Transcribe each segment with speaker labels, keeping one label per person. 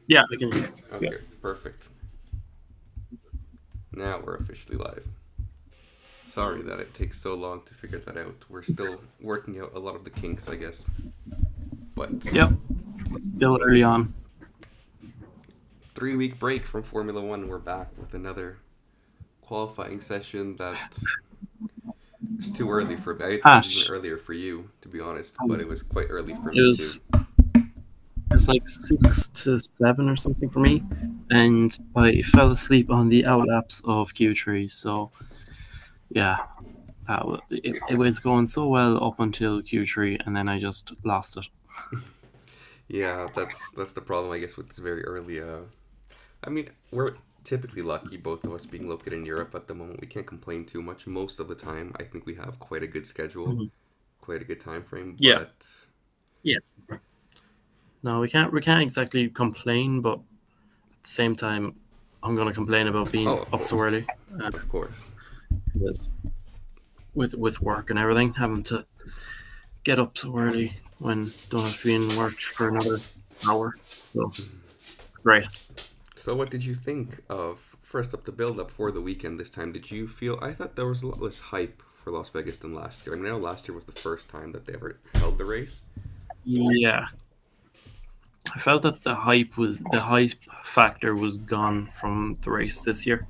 Speaker 1: Yeah, I can. Yeah.
Speaker 2: Okay, perfect. Now we're officially live. Sorry that it takes so long to figure that out. We're still working out a lot of the kinks, I guess. But
Speaker 1: Yep. Still early on.
Speaker 2: 3 week break from Formula One, we're back with another qualifying session that is too early for me. I think it was even
Speaker 1: Ash.
Speaker 2: earlier for you, to be honest, but
Speaker 1: Um,
Speaker 2: it was quite early for
Speaker 1: it
Speaker 2: me too.
Speaker 1: was it was like 6 to 7 or something for me, and I fell asleep on the outlaps of Q3. So yeah, it was going so well up until Q3, and then I just lost it.
Speaker 2: Yeah, that's the problem, I guess, with this very early. I mean, we're typically lucky, both of us being located in Europe at the moment. We can't complain too much. Most of the time, I think we have quite a good schedule,
Speaker 1: Mhm.
Speaker 2: quite a good time frame.
Speaker 1: Yeah,
Speaker 2: But
Speaker 1: yeah. No, we can't exactly complain, but at the same time, I'm gonna complain about
Speaker 2: oh,
Speaker 1: being
Speaker 2: of
Speaker 1: up so
Speaker 2: course,
Speaker 1: early.
Speaker 2: of course.
Speaker 1: Yes. With work and everything, having to get up so early when don't have to be in work for another hour. So great.
Speaker 2: So, what did you think of first up the build up for the weekend this time? Did you feel? I thought there was a lot less hype for Las Vegas than last year. I mean, I know last year was the first time that they ever held the race.
Speaker 1: Yeah, I felt that the hype factor was gone from the race this year.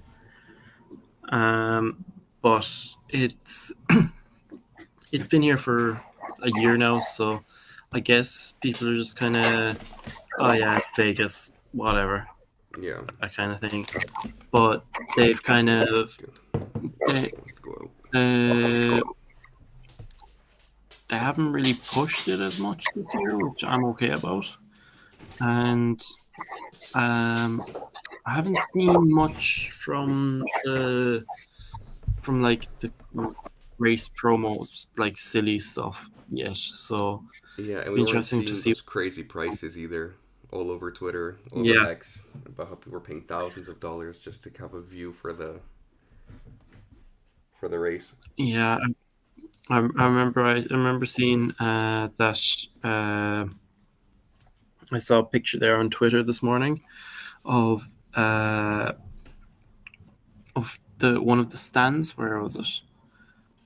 Speaker 1: Um, but it's it's been here for a year now, so I guess people are just kind of, oh yeah, it's Vegas, whatever,
Speaker 2: Yeah,
Speaker 1: that kind of thing. But they've kind
Speaker 2: one
Speaker 1: of
Speaker 2: second.
Speaker 1: they,
Speaker 2: Someone wants to go out.
Speaker 1: uh, they haven't really pushed it as much this year, which I'm okay about. And um, I haven't seen much from like the race promos, like silly stuff yet. So
Speaker 2: Yeah, and we
Speaker 1: be
Speaker 2: weren't
Speaker 1: interesting to
Speaker 2: seeing
Speaker 1: see.
Speaker 2: those crazy prices either all over Twitter, all over
Speaker 1: Yeah,
Speaker 2: X, about how people were paying thousands of dollars just to have a view for the race.
Speaker 1: yeah. I remember seeing that. I saw a picture there on Twitter this morning of uh, of the one of the stands. Where was it?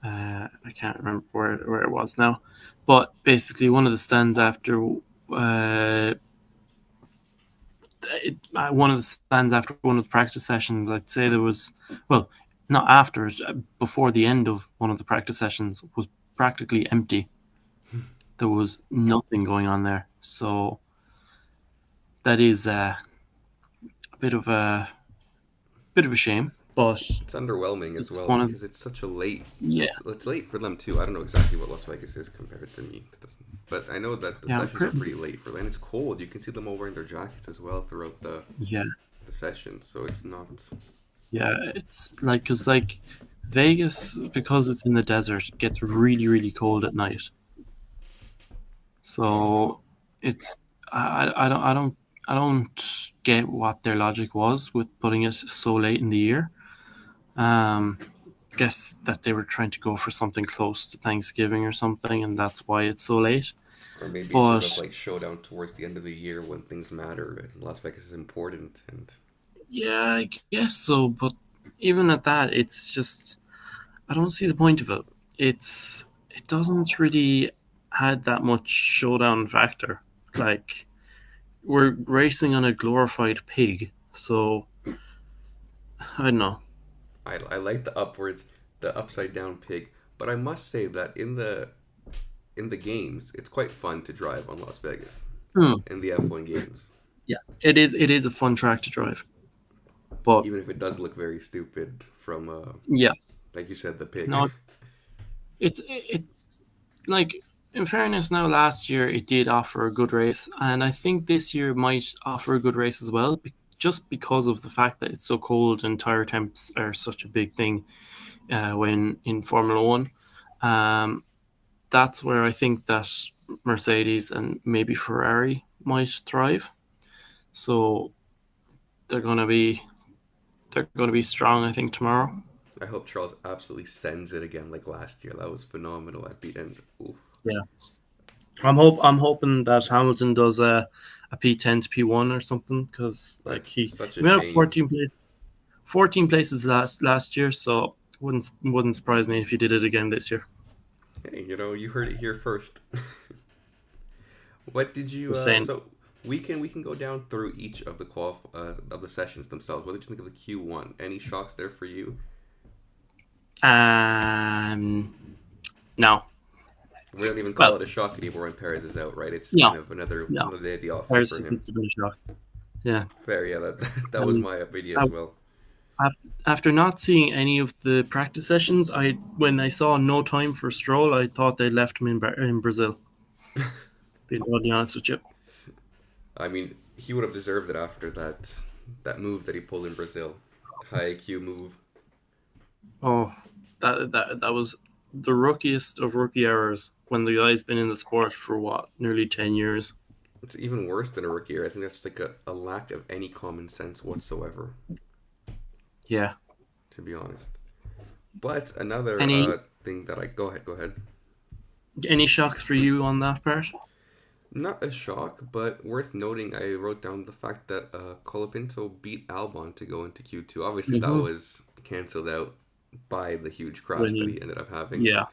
Speaker 1: I can't remember where it was now, but basically one of the stands after uh, one of the stands after one of the practice sessions. I'd say there was, well, not after it, before the end of one of the practice sessions was practically empty. There was nothing going on there, so that is a bit of a shame. But
Speaker 2: It's underwhelming as
Speaker 1: it's
Speaker 2: well
Speaker 1: one of
Speaker 2: because it's such a late.
Speaker 1: yeah,
Speaker 2: It's late for them too. I don't know exactly what Las Vegas is compared to me, but I know that the
Speaker 1: yeah,
Speaker 2: sessions are pretty late for them. And it's cold. You can see them all wearing their jackets as well throughout
Speaker 1: yeah,
Speaker 2: the session. So it's not.
Speaker 1: yeah. It's like because like Vegas, because it's in the desert, gets really really cold at night. So it's I don't get what their logic was with putting it so late in the year. Um, guess that they were trying to go for something close to Thanksgiving or something, and that's why it's so late.
Speaker 2: Or maybe sort
Speaker 1: But
Speaker 2: of like showdown towards the end of the year when things matter. And Las Vegas is important, and
Speaker 1: yeah, I guess so. But even at that, it's just I don't see the point of it. It doesn't really add that much showdown factor. Like we're racing on a glorified pig, so I don't know.
Speaker 2: I like the upside down pig. But I must say that in the games, it's quite fun to drive on Las Vegas
Speaker 1: Hmm.
Speaker 2: in the F1 games,
Speaker 1: Yeah, it is. It is a fun track to drive, but
Speaker 2: even if it does look very stupid from
Speaker 1: yeah,
Speaker 2: like you said, the pig.
Speaker 1: no, it like in fairness, now last year it did offer a good race, and I think this year might offer a good race as well, just because of the fact that it's so cold and tire temps are such a big thing when in Formula One. Um, that's where I think that Mercedes and maybe Ferrari might thrive. So they're gonna be they're gonna be strong, I think, tomorrow.
Speaker 2: I hope Charles absolutely sends it again like last year. That was phenomenal at the end. Oof.
Speaker 1: Yeah, I'm hoping that Hamilton does a a P10 to P1 or something, because like
Speaker 2: That's such a
Speaker 1: he went up
Speaker 2: shame.
Speaker 1: 14 places last year, so wouldn't surprise me if he did it again this year.
Speaker 2: Hey, you heard it here first. What did you
Speaker 1: Just saying.
Speaker 2: so we can go down through each of the of the sessions themselves. What did you think of the Q1? Any shocks there for you?
Speaker 1: Um, no,
Speaker 2: We don't even call
Speaker 1: well,
Speaker 2: it a shock anymore when Perez is out, right? It's just kind
Speaker 1: no,
Speaker 2: of another
Speaker 1: no.
Speaker 2: another day at the office
Speaker 1: Paris
Speaker 2: for him.
Speaker 1: isn't a shock. Yeah,
Speaker 2: Fair, yeah, that that was
Speaker 1: and
Speaker 2: my idea
Speaker 1: I,
Speaker 2: as well.
Speaker 1: after not seeing any of the practice sessions, I when I saw no time for Stroll, I thought they left him in Brazil. Being totally honest with you.
Speaker 2: I mean, he would have deserved it after that move that he pulled in Brazil. High IQ move.
Speaker 1: Oh, that was the rookiest of rookie errors when the guy's been in the sport for what, nearly 10 years.
Speaker 2: It's even worse than a rookie error. I think that's like a lack of any common sense whatsoever,
Speaker 1: Yeah.
Speaker 2: to be honest. But another
Speaker 1: Any
Speaker 2: thing that I go ahead.
Speaker 1: any shocks for you on that part?
Speaker 2: Not a shock, but worth noting. I wrote down the fact that Colapinto beat Albon to go into Q2. Obviously, that
Speaker 1: Mm-hmm.
Speaker 2: was cancelled out by the huge crash
Speaker 1: When
Speaker 2: that
Speaker 1: he,
Speaker 2: he ended up having.
Speaker 1: yeah,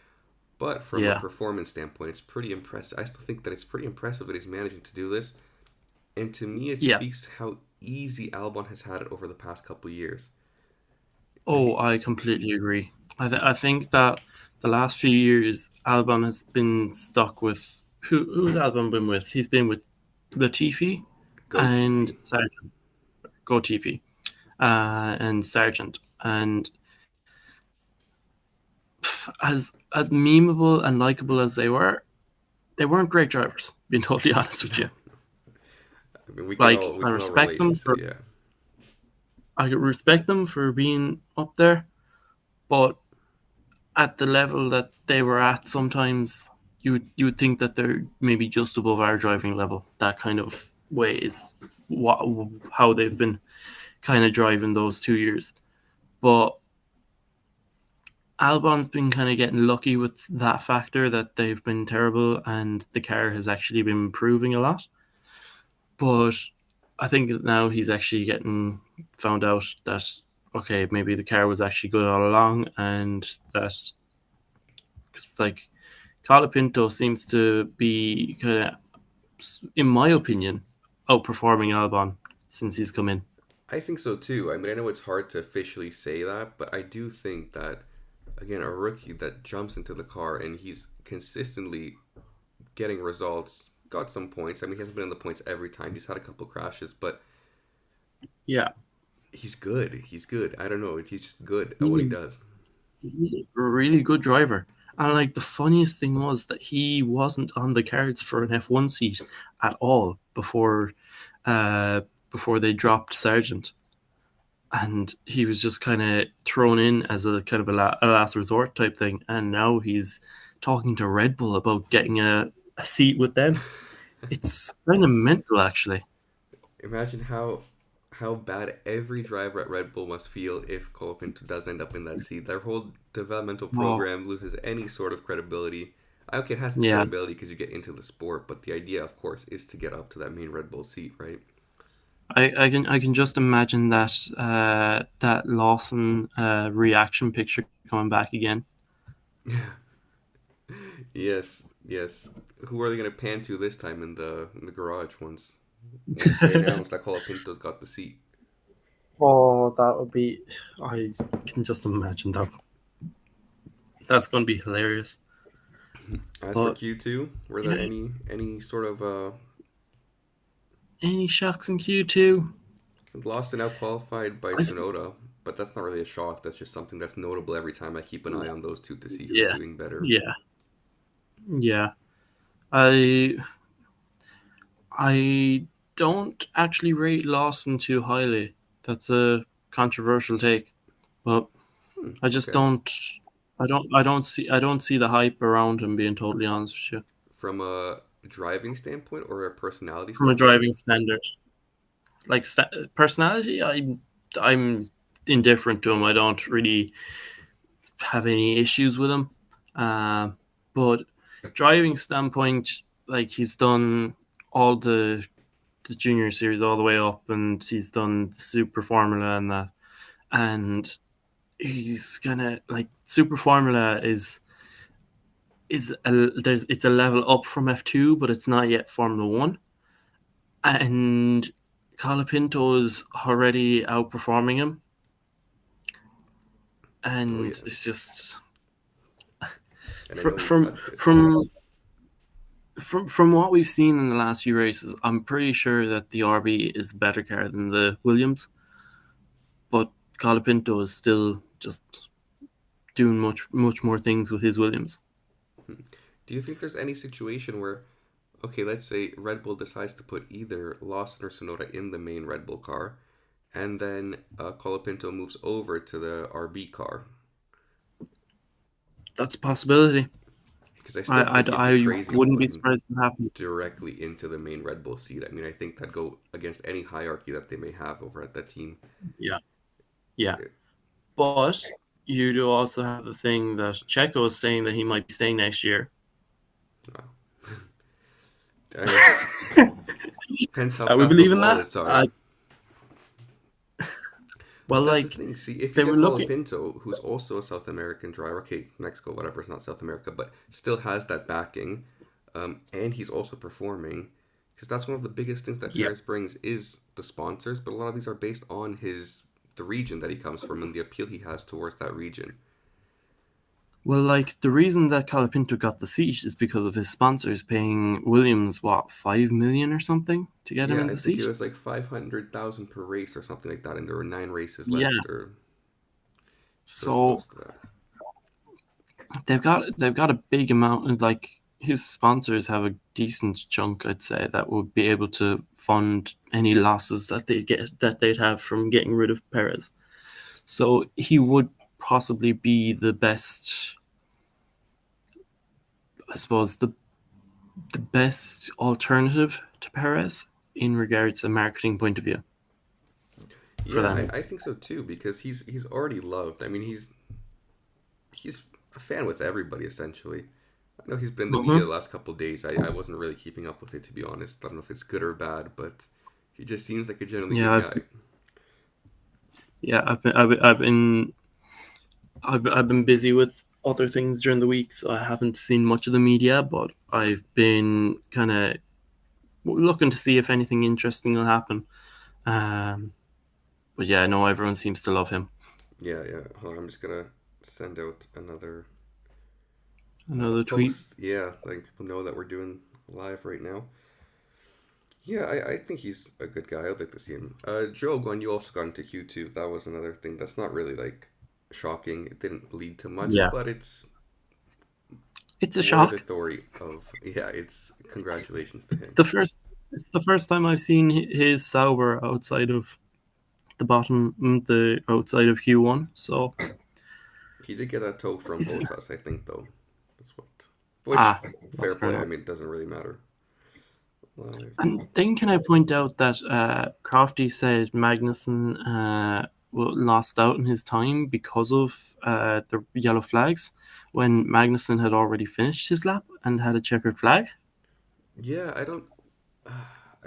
Speaker 2: But from a
Speaker 1: yeah,
Speaker 2: performance standpoint, it's pretty impressive. I still think that it's pretty impressive that he's managing to do this. And to me, it
Speaker 1: yeah.
Speaker 2: speaks how easy Albon has had it over the past couple years.
Speaker 1: Oh, I completely agree. I think that the last few years, Albon has been stuck with who's Albon been with? He's been with Latifi
Speaker 2: Go
Speaker 1: and
Speaker 2: Tiffy.
Speaker 1: Sargent, Go Tifi, and Sargent, and as memeable and likable as they weren't great drivers. Being totally honest with you,
Speaker 2: I mean, we can
Speaker 1: like
Speaker 2: all we can all relate and say, yeah.
Speaker 1: I respect them for being up there, but at the level that they were at, sometimes you would think that they're maybe just above our driving level. That kind of way is what how they've been kind of driving those 2 years. But Albon's been kind of getting lucky with that factor that they've been terrible and the car has actually been improving a lot. But I think that now he's actually getting found out that okay, maybe the car was actually good all along, and that because like Colapinto seems to be kind of, in my opinion, outperforming Albon since he's come in.
Speaker 2: I think so too. I mean, I know it's hard to officially say that, but I do think that again, a rookie that jumps into the car and he's consistently getting results, got some points. I mean, he hasn't been in the points every time. He's had a couple crashes, but
Speaker 1: Yeah,
Speaker 2: he's good. He's good. I don't know. He's just good at
Speaker 1: he's
Speaker 2: what
Speaker 1: a
Speaker 2: he does.
Speaker 1: he's a really good driver. And like the funniest thing was that he wasn't on the cards for an F1 seat at all uh, before they dropped Sargent, and he was just kind of thrown in as a kind of a last resort type thing. And now he's talking to Red Bull about getting a seat with them. It's kind of mental, actually.
Speaker 2: Imagine how bad every driver at Red Bull must feel if Colapinto does end up in that seat. Their whole developmental
Speaker 1: Oh,
Speaker 2: program loses any sort of credibility. Okay, it has its
Speaker 1: yeah.
Speaker 2: credibility because you get into the sport, but the idea, of course, is to get up to that main Red Bull seat, right?
Speaker 1: I can just imagine that Lawson reaction picture coming back again.
Speaker 2: Yes, yes. Who are they going to pan to this time in the garage once they announce that Colapinto's got the seat?
Speaker 1: Oh, that would be. I can just imagine that. That's going to be hilarious.
Speaker 2: As for
Speaker 1: But
Speaker 2: Q2, were there
Speaker 1: yeah,
Speaker 2: any sort of
Speaker 1: any shocks in Q2?
Speaker 2: lost and out qualified by
Speaker 1: I,
Speaker 2: Sonoda? But that's not really a shock. That's just something that's notable every time I keep an eye on those two to see who's
Speaker 1: yeah,
Speaker 2: doing better.
Speaker 1: yeah, yeah. I I don't actually rate Lawson too highly. That's a controversial take, but
Speaker 2: Hmm,
Speaker 1: I just
Speaker 2: okay.
Speaker 1: don't. I don't see the hype around him. Being totally honest with you,
Speaker 2: From a driving standpoint or a personality
Speaker 1: from a
Speaker 2: standpoint?
Speaker 1: driving standard, like personality, I'm indifferent to him. I don't really have any issues with him. Uh, but driving standpoint, like he's done all the junior series all the way up, and he's done the Super Formula and that. And he's gonna like Super Formula is there's it's a level up from F2, but it's not yet Formula One. And Colapinto's already outperforming him,
Speaker 2: Oh
Speaker 1: and
Speaker 2: yeah,
Speaker 1: it's just
Speaker 2: and I
Speaker 1: from
Speaker 2: know he
Speaker 1: from
Speaker 2: touched it.
Speaker 1: from from what we've seen in the last few races. I'm pretty sure that the RB is a better car than the Williams, but Colapinto is still just doing much more things with his Williams.
Speaker 2: Do you think there's any situation where, okay, let's say Red Bull decides to put either Lawson or Sonoda in the main Red Bull car, and then Colapinto moves over to the RB car?
Speaker 1: That's a possibility.
Speaker 2: Because I still think it'd be
Speaker 1: I
Speaker 2: crazy to
Speaker 1: wouldn't
Speaker 2: put
Speaker 1: be
Speaker 2: him
Speaker 1: surprised if it happened.
Speaker 2: directly into the main Red Bull seat. I mean, I think that'd go against any hierarchy that they may have over at that team.
Speaker 1: Yeah, yeah. But you do also have the thing that Checo is saying that he might be staying next year.
Speaker 2: Wow. I mean, depends how
Speaker 1: We
Speaker 2: fat
Speaker 1: believe
Speaker 2: those
Speaker 1: in that.
Speaker 2: wallets are.
Speaker 1: Well,
Speaker 2: But that's the
Speaker 1: like
Speaker 2: thing. See, if you
Speaker 1: they
Speaker 2: get
Speaker 1: were looking.
Speaker 2: Colapinto, who's also a South American driver, okay, Mexico, whatever, it's not South America, but still has that backing, and he's also performing, because that's one of the biggest things that
Speaker 1: Yeah.
Speaker 2: Paris brings is the sponsors. But a lot of these are based on the region that he comes from and the appeal he has towards that region.
Speaker 1: Well, like the reason that Colapinto got the seat is because of his sponsors paying Williams what 5 million or something to get him
Speaker 2: Yeah,
Speaker 1: in
Speaker 2: I
Speaker 1: the
Speaker 2: think it
Speaker 1: seat.
Speaker 2: was like 500,000 per race or something like that, and there were 9 races
Speaker 1: Yeah.
Speaker 2: left, or so it's
Speaker 1: So
Speaker 2: close to that.
Speaker 1: they've got a big amount, and like his sponsors have a decent chunk, I'd say, that would be able to fund any losses that they'd have from getting rid of Perez. So he would possibly be the best, I suppose, the best alternative to Perez in regards to marketing point of view for
Speaker 2: Yeah,
Speaker 1: them.
Speaker 2: I think so too because he's already loved. I mean, he's a fan with everybody essentially. I know he's been in the media
Speaker 1: Hmm.
Speaker 2: the last couple of days. I wasn't really keeping up with it to be honest. I don't know if it's good or bad, but he just seems like a generally
Speaker 1: Yeah,
Speaker 2: good guy.
Speaker 1: yeah, I've been busy with other things during the week, so I haven't seen much of the media, but I've been kind of looking to see if anything interesting will happen. Um, but yeah, I know everyone seems to love him.
Speaker 2: Yeah, yeah. Hold on, I'm just gonna send out another
Speaker 1: Another tweet.
Speaker 2: post. Yeah, letting people know that we're doing live right now. Yeah, I think he's a good guy. I'd like to see him. Joe, when you also got into Q2, that was another thing that's not really like shocking. It didn't lead to much,
Speaker 1: Yeah,
Speaker 2: but it's
Speaker 1: it's a
Speaker 2: more the
Speaker 1: shock.
Speaker 2: story of yeah. It's congratulations to
Speaker 1: It's
Speaker 2: him.
Speaker 1: the first. It's the first time I've seen his Sauber outside of the outside of Q1. So
Speaker 2: He did get a toe from
Speaker 1: he's
Speaker 2: Botas, I think, though. That's what. Which
Speaker 1: that's
Speaker 2: fair
Speaker 1: fair
Speaker 2: play. I
Speaker 1: enough.
Speaker 2: mean, it doesn't really matter. Live.
Speaker 1: And then can I point out that Crafty said Magnussen lost out in his time because of the yellow flags when Magnussen had already finished his lap and had a checkered flag.
Speaker 2: Yeah, I don't.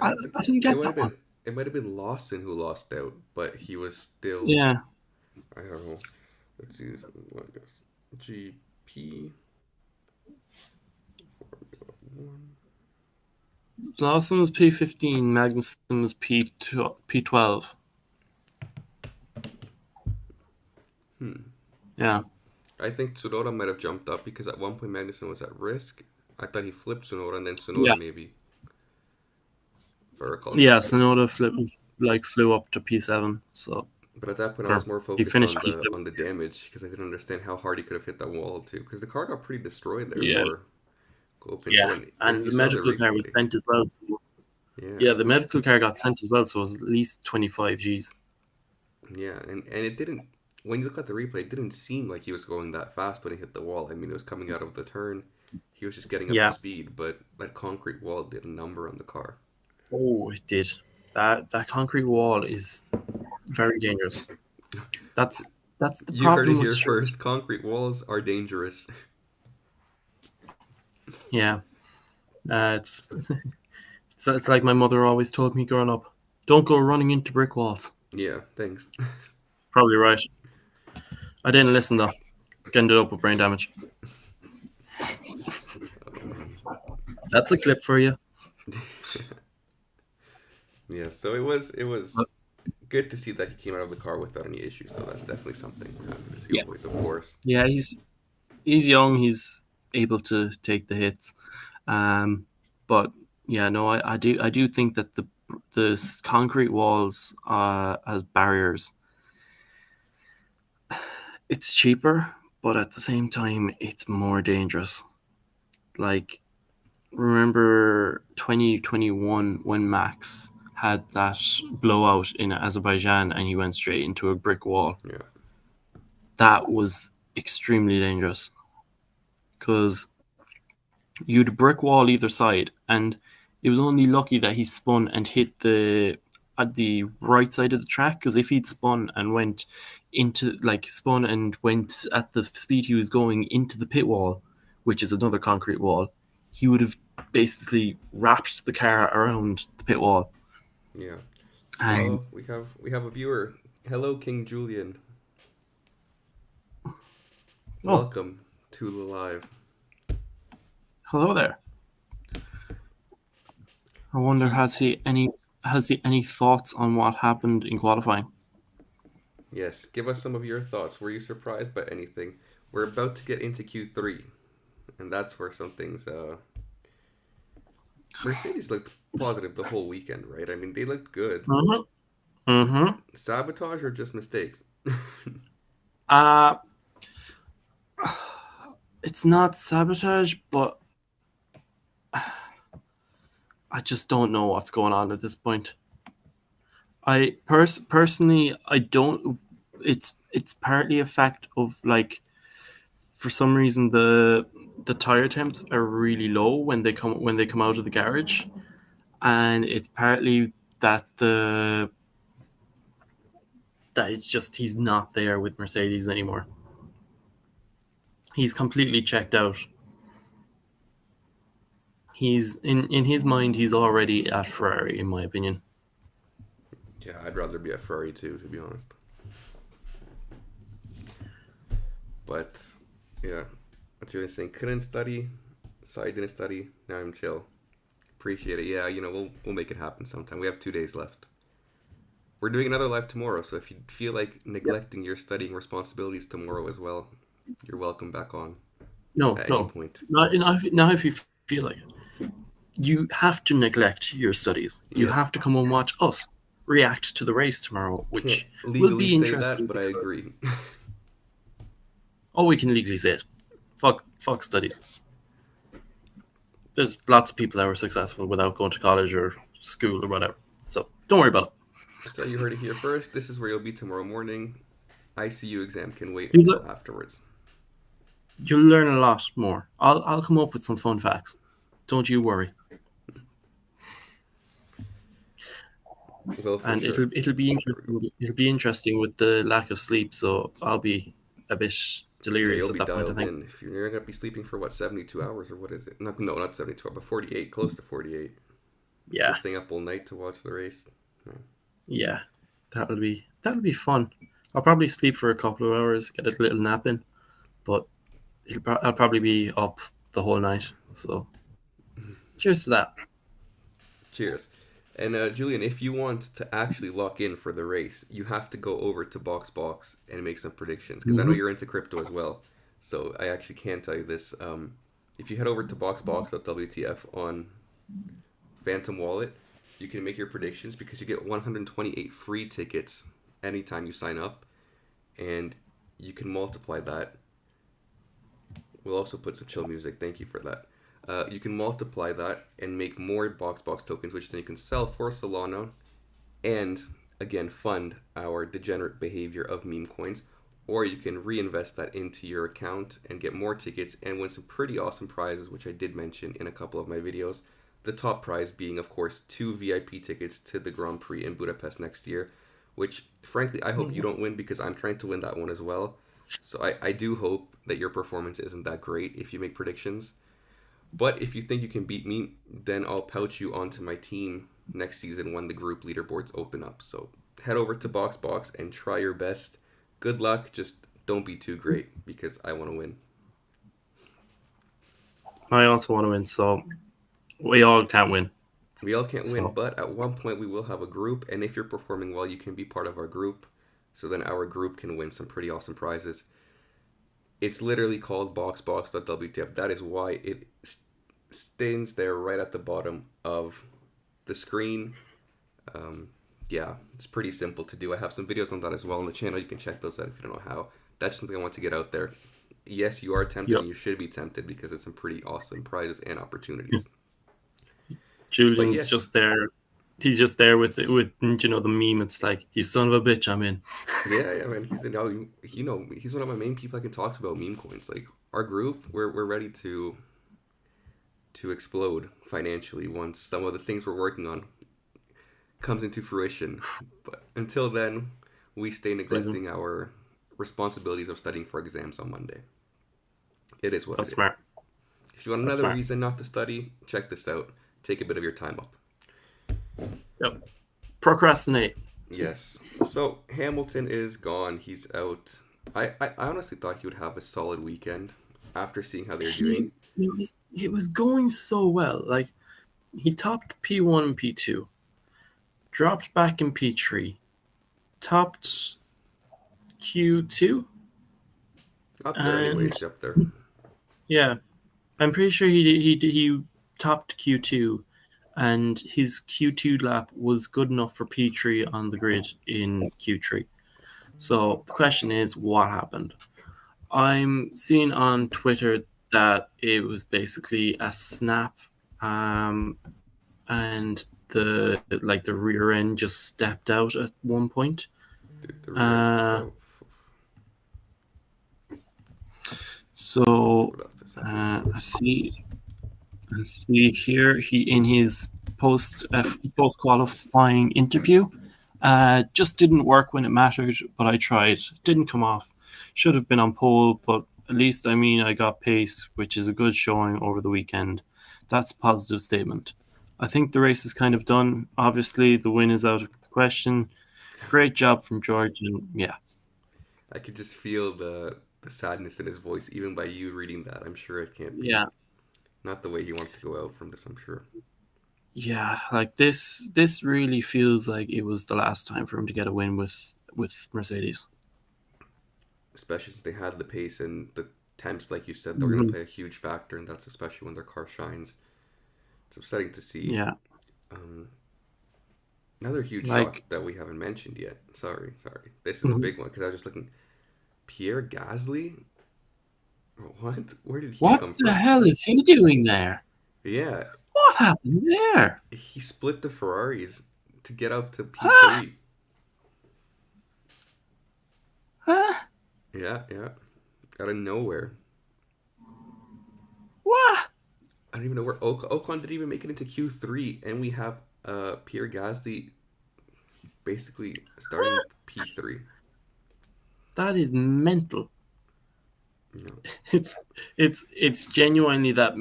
Speaker 2: I
Speaker 1: I,
Speaker 2: don't think
Speaker 1: I didn't
Speaker 2: it
Speaker 1: get
Speaker 2: might
Speaker 1: that
Speaker 2: have
Speaker 1: one.
Speaker 2: been. It might have been Lawson who lost out, but he was still.
Speaker 1: Yeah,
Speaker 2: I don't know. Let's see this. What I guess GP Formula One.
Speaker 1: Lawson was P15, Magnussen was P12.
Speaker 2: Hmm.
Speaker 1: Yeah,
Speaker 2: I think Tsunoda might have jumped up because at one point Magnussen was at risk. I thought he flipped Tsunoda and then
Speaker 1: yeah,
Speaker 2: Tsunoda maybe, if I recall
Speaker 1: yeah.
Speaker 2: correctly.
Speaker 1: Sonoda flew up to P7, so
Speaker 2: But at that point, I was
Speaker 1: or
Speaker 2: more
Speaker 1: he
Speaker 2: focused
Speaker 1: finished
Speaker 2: on the
Speaker 1: P7.
Speaker 2: damage because I didn't understand how hard he could have hit that wall too. Because the car got pretty destroyed there
Speaker 1: Yeah,
Speaker 2: for Copinto,
Speaker 1: yeah.
Speaker 2: and
Speaker 1: And
Speaker 2: you
Speaker 1: the
Speaker 2: saw the
Speaker 1: medical car was
Speaker 2: replay.
Speaker 1: sent as well. So
Speaker 2: Yeah,
Speaker 1: yeah, the medical car got sent as well, so it was at least 25 Gs.
Speaker 2: yeah, and it didn't. When you look at the replay, it didn't seem like he was going that fast when he hit the wall. I mean, it was coming out of the turn. He was just getting up to
Speaker 1: Yeah.
Speaker 2: speed, but that concrete wall did a number on the car.
Speaker 1: Oh, it did. That concrete wall is very dangerous. That's that's the
Speaker 2: You heard it
Speaker 1: problem with
Speaker 2: here
Speaker 1: street.
Speaker 2: first. Concrete walls are dangerous.
Speaker 1: Yeah. It's So it's like my mother always told me growing up: don't go running into brick walls.
Speaker 2: Yeah, thanks.
Speaker 1: Probably right. I didn't listen though. Ended up with brain damage.
Speaker 2: Oh man.
Speaker 1: That's a clip for you.
Speaker 2: Yeah, so it was good to see that he came out of the car without any issues. So that's definitely something we're happy to see
Speaker 1: Yeah,
Speaker 2: always, of course.
Speaker 1: yeah. He's young. He's able to take the hits. But yeah, no, I do think that the concrete walls as barriers, it's cheaper, but at the same time, it's more dangerous. Like, remember 2021 when Max had that blowout in Azerbaijan and he went straight into a brick wall.
Speaker 2: Yeah,
Speaker 1: That was extremely dangerous because you'd a brick wall either side, and it was only lucky that he spun and hit the at the right side of the track. Because if he'd spun and went into like spun and went at the speed he was going into the pit wall, which is another concrete wall, he would have basically wrapped the car around the pit wall.
Speaker 2: yeah.
Speaker 1: And
Speaker 2: Oh, we have a viewer. Hello, King Julian.
Speaker 1: oh,
Speaker 2: Welcome to the live.
Speaker 1: hello there. I wonder
Speaker 2: He
Speaker 1: has he any thoughts on what happened in qualifying?
Speaker 2: Yes, give us some of your thoughts. Were you surprised by anything? We're about to get into Q3, and that's where some things. Mercedes looked positive the whole weekend, right? I mean, they looked good.
Speaker 1: Mm-hmm. Mm-hmm.
Speaker 2: Sabotage or just mistakes?
Speaker 1: Uh it's not sabotage, but I just don't know what's going on at this point. Personally, I don't. It's partly a fact of like for some reason the tire temps are really low when they come out of the garage, and it's partly that it's just he's not there with Mercedes anymore. He's completely checked out. He's in his mind. He's already at Ferrari, in my opinion.
Speaker 2: Yeah, I'd rather be at Ferrari too, to be honest. But yeah, what you were saying, couldn't study, so I didn't study. Now I'm chill. Appreciate it. Yeah, we'll make it happen sometime. We have 2 days left. We're doing another live tomorrow, so if you feel like
Speaker 1: Yep.
Speaker 2: neglecting your studying responsibilities tomorrow as well, you're welcome back on
Speaker 1: No,
Speaker 2: at any
Speaker 1: no,
Speaker 2: point.
Speaker 1: not if you feel like it. You have to neglect your studies. You
Speaker 2: Yes,
Speaker 1: have to come and watch us react to the race tomorrow,
Speaker 2: can't
Speaker 1: which will
Speaker 2: legally
Speaker 1: be
Speaker 2: say that,
Speaker 1: interesting
Speaker 2: but I
Speaker 1: because
Speaker 2: agree.
Speaker 1: we can legally say it. Fuck studies. There's lots of people that were successful without going to college or school or whatever. So don't worry about
Speaker 2: So you heard it here first. This is where you'll be tomorrow morning. ICU exam can wait
Speaker 1: it.
Speaker 2: until afterwards.
Speaker 1: You'll learn a lot more. I'll come up with some fun facts. Don't you worry.
Speaker 2: Will for
Speaker 1: And
Speaker 2: sure.
Speaker 1: it'll be
Speaker 2: There we go.
Speaker 1: interesting. It'll be interesting with the lack of sleep. So I'll be a bit
Speaker 2: Yeah, you'll
Speaker 1: delirious at
Speaker 2: be
Speaker 1: that point, I
Speaker 2: dialed
Speaker 1: think.
Speaker 2: in. If you're gonna be sleeping for what 72 hours or what is it? No, not 72 hours, but 48, close to 48.
Speaker 1: Yeah,
Speaker 2: Just staying up all night to watch the race. No.
Speaker 1: yeah. That'll be fun. I'll probably sleep for a couple of hours, get a little nap in, but I'll probably be up the whole night. So cheers to that.
Speaker 2: Cheers. And Julian, if you want to actually lock in for the race, you have to go over to BoxBox and make some predictions because I know
Speaker 1: Hmm.
Speaker 2: you're into crypto as well. So I actually can tell you this. If you head over to boxbox.wtf on Phantom Wallet, you can make your predictions because you get 128 free tickets anytime you sign up, and you can multiply that. We'll also put some chill music. Thank you for that. You can multiply that and make more BoxBox tokens, which then you can sell for Solana and again fund our degenerate behavior of meme coins. Or you can reinvest that into your account and get more tickets and win some pretty awesome prizes, which I did mention in a couple of my videos. The top prize being, of course, 2 VIP tickets to the Grand Prix in Budapest next year, which frankly I hope you don't win because I'm trying to win that one as well. So I do hope that your performance isn't that great if you make predictions. But if you think you can beat me, then I'll pouch you onto my team next season when the group leaderboards open up. So head over to BoxBox and try your best. Good luck. Just don't be too great because I want to win.
Speaker 1: I also want to win, so we all can't win.
Speaker 2: We all can't win,
Speaker 1: So
Speaker 2: but at one point we will have a group, and if you're performing well, you can be part of our group. So then our group can win some pretty awesome prizes. It's literally called boxbox.wtf. That is why it stands there right at the bottom of the screen. Um, yeah, it's pretty simple to do. I have some videos on that as well on the channel. You can check those out if you don't know how. That's something I want to get out there. Yes, you are tempted
Speaker 1: yep.
Speaker 2: and you should be tempted because it's some pretty awesome prizes and opportunities. But
Speaker 1: Julian's
Speaker 2: yes,
Speaker 1: just there. He's just there with the meme. It's like, you son of a bitch, I'm in.
Speaker 2: yeah, man. He's one of my main people I can talk to about meme coins. Like our group, we're ready to explode financially once some of the things we're working on comes into fruition. But until then, we stay
Speaker 1: Reason.
Speaker 2: neglecting our responsibilities of studying for exams on Monday. It is what
Speaker 1: That's
Speaker 2: it is.
Speaker 1: smart.
Speaker 2: If you want
Speaker 1: That's
Speaker 2: another
Speaker 1: smart.
Speaker 2: reason not to study, check this out. Take a bit of your time up.
Speaker 1: Yep. Procrastinate.
Speaker 2: Yes. So Hamilton is gone. He's out. I honestly thought he would have a solid weekend after seeing how they're
Speaker 1: He
Speaker 2: doing.
Speaker 1: it was going so well. Like, he topped P1 and P2, dropped back in P3, topped Q2,
Speaker 2: Up there,
Speaker 1: and
Speaker 2: anyways. Up there.
Speaker 1: yeah, I'm pretty sure he topped Q2, and his Q2 lap was good enough for P3 on the grid in Q3. So the question is, what happened? I'm seeing on Twitter that it was basically a snap, um, and the rear end just stepped out at one point.
Speaker 2: Dude, the rear end stepped
Speaker 1: Uh,
Speaker 2: out. So
Speaker 1: so
Speaker 2: what else does happen to it?
Speaker 1: I see here he in his post qualifying interview. Just didn't work when it mattered, but I tried. Didn't come off. Should have been on pole, but at least I got pace, which is a good showing over the weekend. That's a positive statement. I think the race is kind of done. Obviously, the win is out of the question. Great job from George, and yeah,
Speaker 2: I could just feel the sadness in his voice, even by you reading that. I'm sure it can't be
Speaker 1: yeah,
Speaker 2: not the way he wants to go out from this. I'm sure,
Speaker 1: yeah. Like this really feels like it was the last time for him to get a win with Mercedes.
Speaker 2: especially since they had the pace and the temps, like you said, they're going to
Speaker 1: Mhm.
Speaker 2: play a huge factor, and that's especially when their car shines. It's upsetting to see.
Speaker 1: Yeah,
Speaker 2: Um, Another huge shock
Speaker 1: like
Speaker 2: that we haven't mentioned yet. Sorry. This is a
Speaker 1: mhm.
Speaker 2: big one because I was just looking. Pierre Gasly? What? Where did he
Speaker 1: What
Speaker 2: come
Speaker 1: the
Speaker 2: from?
Speaker 1: hell is he doing there?
Speaker 2: Yeah,
Speaker 1: What happened there?
Speaker 2: he split the Ferraris to get up to
Speaker 1: Huh?
Speaker 2: P3.
Speaker 1: Huh?
Speaker 2: Yeah. Out of nowhere.
Speaker 1: What?
Speaker 2: I don't even know where Ocon didn't even make it into Q3, and we have Pierre Gasly basically starting P3.
Speaker 1: That is mental.
Speaker 2: You know,
Speaker 1: It's it's genuinely that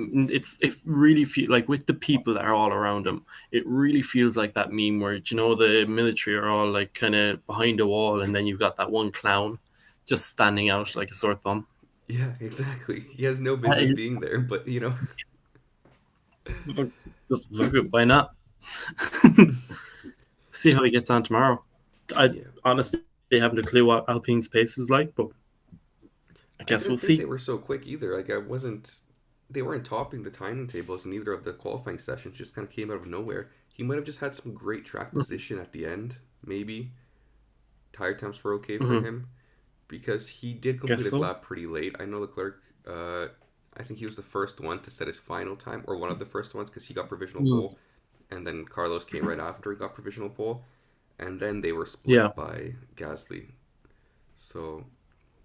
Speaker 1: it really feel like with the people that are all around him, it really feels like that meme where the military are all like kind of behind a wall, and then you've got that one clown just standing out like a sore thumb.
Speaker 2: yeah, exactly. He has no
Speaker 1: That
Speaker 2: business
Speaker 1: is
Speaker 2: being there, but
Speaker 1: just fuck it, why not? See how he gets on tomorrow. I
Speaker 2: yeah.
Speaker 1: honestly haven't a clue what Alpine's pace is like, but I
Speaker 2: I
Speaker 1: guess
Speaker 2: didn't
Speaker 1: we'll
Speaker 2: think they
Speaker 1: see.
Speaker 2: were so quick either. Like I wasn't. They weren't topping the timing tables in either of the qualifying sessions. Just kind of came out of nowhere. He might have just had some great track position at the end. Maybe tire temps were okay for
Speaker 1: Mm-hmm.
Speaker 2: him because he did complete
Speaker 1: Guess
Speaker 2: his
Speaker 1: so.
Speaker 2: lap pretty late. I know Leclerc. I think he was the first one to set his final time, or one of the first ones, because he got provisional
Speaker 1: Mm.
Speaker 2: pole, and then Carlos came right after and got provisional pole, and then they were
Speaker 1: Yeah,
Speaker 2: split by Gasly. So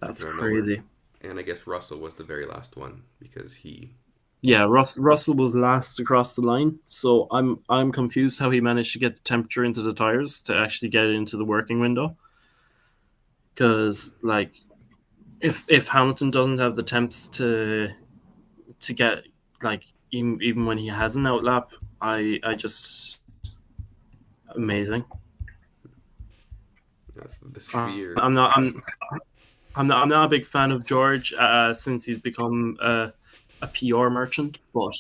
Speaker 2: they
Speaker 1: that's
Speaker 2: came out of nowhere.
Speaker 1: crazy.
Speaker 2: And I guess Russell was the very last one because he.
Speaker 1: Yeah, Russell was last across the line, so I'm confused how he managed to get the temperature into the tires to actually get it into the working window. Because like, if Hamilton doesn't have the temps to get like even when he has an outlap, I just amazing.
Speaker 2: That's the sphere.
Speaker 1: I'm not I'm not a big fan of George since he's become a PR merchant, but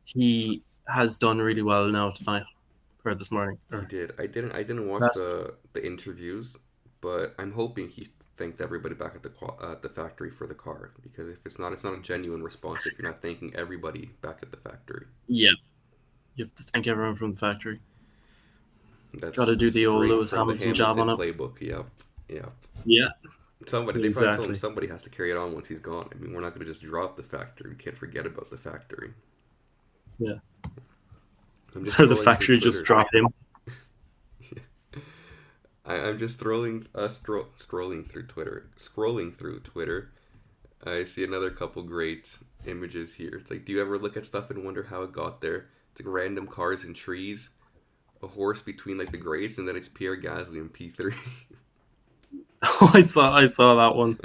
Speaker 1: he has done really well now tonight or this morning
Speaker 2: He
Speaker 1: or
Speaker 2: did. I didn't watch
Speaker 1: last.
Speaker 2: the interviews, but I'm hoping he thanked everybody back at the factory for the car, because if it's not a genuine response if you're not thanking everybody back at the factory.
Speaker 1: Yeah, you have to thank everyone from the factory. Got to
Speaker 2: That's
Speaker 1: do the old
Speaker 2: straight
Speaker 1: Lewis
Speaker 2: from the
Speaker 1: Hamilton job on
Speaker 2: Hamilton
Speaker 1: it.
Speaker 2: playbook. Yep. Yep.
Speaker 1: Yeah,
Speaker 2: They probably told him
Speaker 1: exactly.
Speaker 2: somebody has to carry it on once he's gone. I mean, we're not going to just drop the factory. We can't forget about the factory.
Speaker 1: Yeah,
Speaker 2: I'm just
Speaker 1: the
Speaker 2: scrolling through
Speaker 1: factory just
Speaker 2: Twitter.
Speaker 1: dropped him.
Speaker 2: I'm just scrolling through Twitter. Scrolling through Twitter. I see another couple great images here. It's like, do you ever look at stuff and wonder how it got there? It's like random cars and trees, a horse between like the grades, and then it's Pierre Gasly in P3.
Speaker 1: Oh, I saw that one.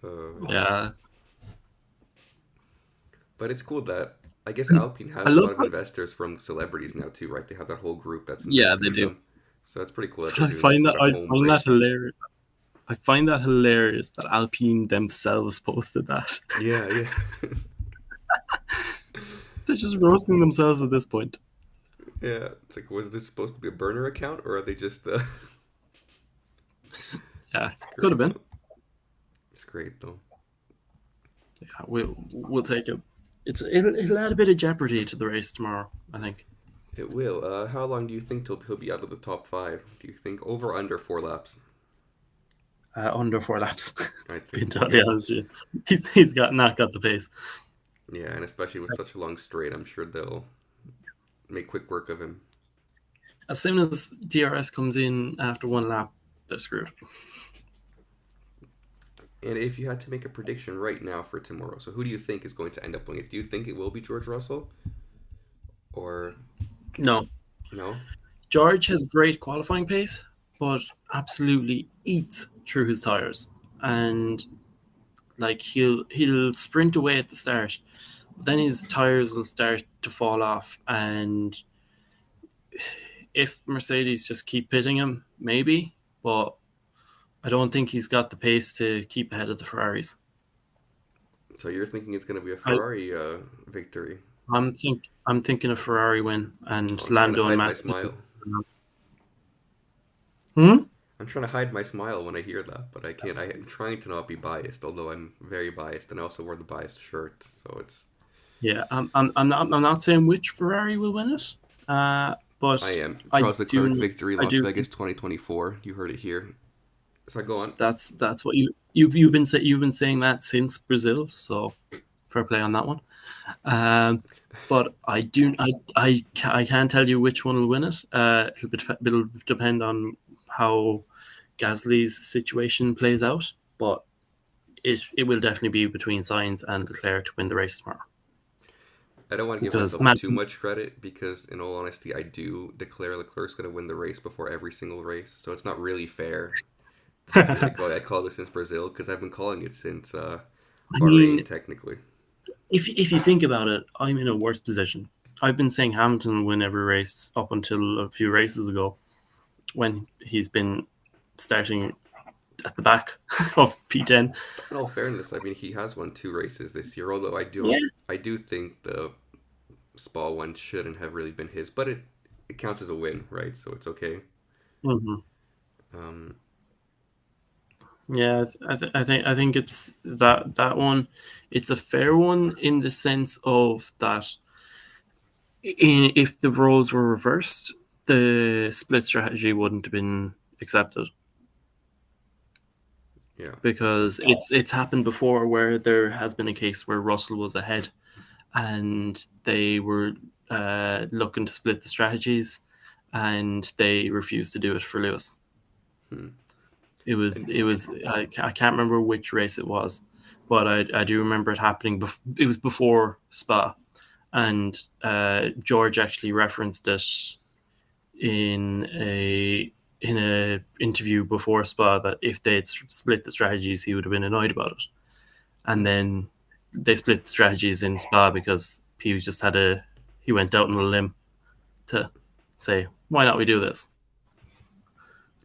Speaker 2: uh,
Speaker 1: Yeah,
Speaker 2: but it's cool that I guess Alpine
Speaker 1: I
Speaker 2: has a
Speaker 1: love.
Speaker 2: lot of investors from celebrities now too, right? They have that whole group that's
Speaker 1: Yeah,
Speaker 2: investing
Speaker 1: they
Speaker 2: in
Speaker 1: do.
Speaker 2: them. So it's pretty cool that
Speaker 1: But
Speaker 2: they're doing this at a
Speaker 1: I
Speaker 2: home
Speaker 1: find that
Speaker 2: race.
Speaker 1: hilarious. I find that hilarious that Alpine themselves posted that.
Speaker 2: Yeah, yeah.
Speaker 1: They're just roasting themselves at this point.
Speaker 2: Yeah, it's like, was this supposed to be a burner account, or are they just?
Speaker 1: Yeah,
Speaker 2: It's
Speaker 1: could have
Speaker 2: great
Speaker 1: been.
Speaker 2: though. It's great though.
Speaker 1: Yeah, we'll take it. It'll add a bit of jeopardy to the race tomorrow. I think
Speaker 2: It will. How long do you think till he'll be out of the top five? Do you think over or under 4 laps?
Speaker 1: under 4 laps.
Speaker 2: I
Speaker 1: Being
Speaker 2: think
Speaker 1: totally honest, with you. He's got not got the pace.
Speaker 2: yeah, and especially with such a long straight, I'm sure they'll make quick work of him.
Speaker 1: As soon as DRS comes in after 1 lap, they're screwed.
Speaker 2: And if you had to make a prediction right now for tomorrow, so who do you think is going to end up winning it? Do you think it will be George Russell, or
Speaker 1: No,
Speaker 2: no?
Speaker 1: George has great qualifying pace, but absolutely eats through his tires, and like he'll sprint away at the start, then his tires will start to fall off, and if Mercedes just keep pitting him, maybe, but I don't think he's got the pace to keep ahead of the Ferraris.
Speaker 2: So you're thinking it's going to be a
Speaker 1: I,
Speaker 2: Ferrari victory?
Speaker 1: I'm thinking a Ferrari win and
Speaker 2: Oh, I'm trying to
Speaker 1: Lando and
Speaker 2: hide my
Speaker 1: Max.
Speaker 2: smile.
Speaker 1: Hmm?
Speaker 2: I'm trying to hide my smile when I hear that, but I can't. I'm trying to not be biased, although I'm very biased, and I also wear the biased shirt, so it's.
Speaker 1: Yeah, I'm not saying which Ferrari will win it, but
Speaker 2: I am
Speaker 1: I
Speaker 2: Charles Leclerc
Speaker 1: do
Speaker 2: victory
Speaker 1: I
Speaker 2: Las
Speaker 1: do
Speaker 2: Vegas 2024. You heard it here. So go on.
Speaker 1: that's what you've been saying that since Brazil, so fair play on that one. But I can't tell you which one will win it. It'll depend on how Gasly's situation plays out, but it will definitely be between Sainz and Leclerc to win the race tomorrow.
Speaker 2: I don't want to give
Speaker 1: Because
Speaker 2: myself too
Speaker 1: Madsen,
Speaker 2: much credit because, in all honesty, I do declare Leclerc's going to win the race before every single race, so it's not really fair to be
Speaker 1: I
Speaker 2: like, "Oh, I call this since Brazil," because I've been calling it since Bahrain,
Speaker 1: mean,
Speaker 2: technically.
Speaker 1: if you think about it, I'm in a worse position. I've been saying Hamilton will win every race up until a few races ago, when he's been starting at the back of P10.
Speaker 2: In all fairness, I mean he has won 2 races this year, although
Speaker 1: Yeah.
Speaker 2: I do think the Spa one shouldn't have really been his, but it counts as a win, right? So it's okay.
Speaker 1: Hmm.
Speaker 2: Um,
Speaker 1: Yeah, I think it's that one. It's a fair one in the sense of that if the roles were reversed, the split strategy wouldn't have been accepted
Speaker 2: yeah.
Speaker 1: because it's happened before where there has been a case where Russell was ahead and they were looking to split the strategies and they refused to do it for Lewis.
Speaker 2: Hmm. And
Speaker 1: It was I can't remember which race it was, but I do remember it happening. It was before Spa, and George actually referenced it in a interview before Spa that if they'd split the strategies, he would have been annoyed about it. And
Speaker 2: hmm.
Speaker 1: then they split the strategies in Spa because he just had a he went out on a limb to say why not we do this.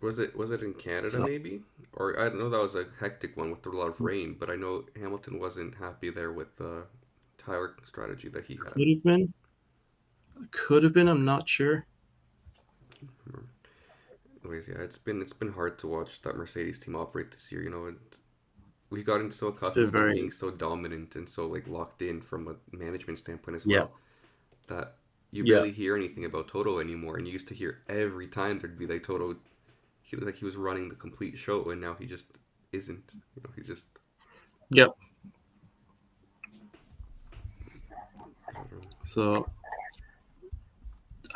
Speaker 2: Was it in Canada
Speaker 1: So
Speaker 2: maybe? Or I don't know, that was a hectic one with a lot of rain, but I know Hamilton wasn't happy there with the tire strategy that he had.
Speaker 1: could have been, could have been. I'm not sure.
Speaker 2: Anyways, yeah, it's been hard to watch that Mercedes team operate this year. We gotten so
Speaker 1: It's
Speaker 2: accustomed
Speaker 1: been
Speaker 2: to them
Speaker 1: very
Speaker 2: being so dominant and so like locked in from a management standpoint as
Speaker 1: yeah
Speaker 2: well that you
Speaker 1: yeah
Speaker 2: barely hear anything about Toto anymore. And you used to hear every time there'd be like Toto, he was running the complete show, and now he just isn't. He just
Speaker 1: yeah.
Speaker 2: I don't know.
Speaker 1: So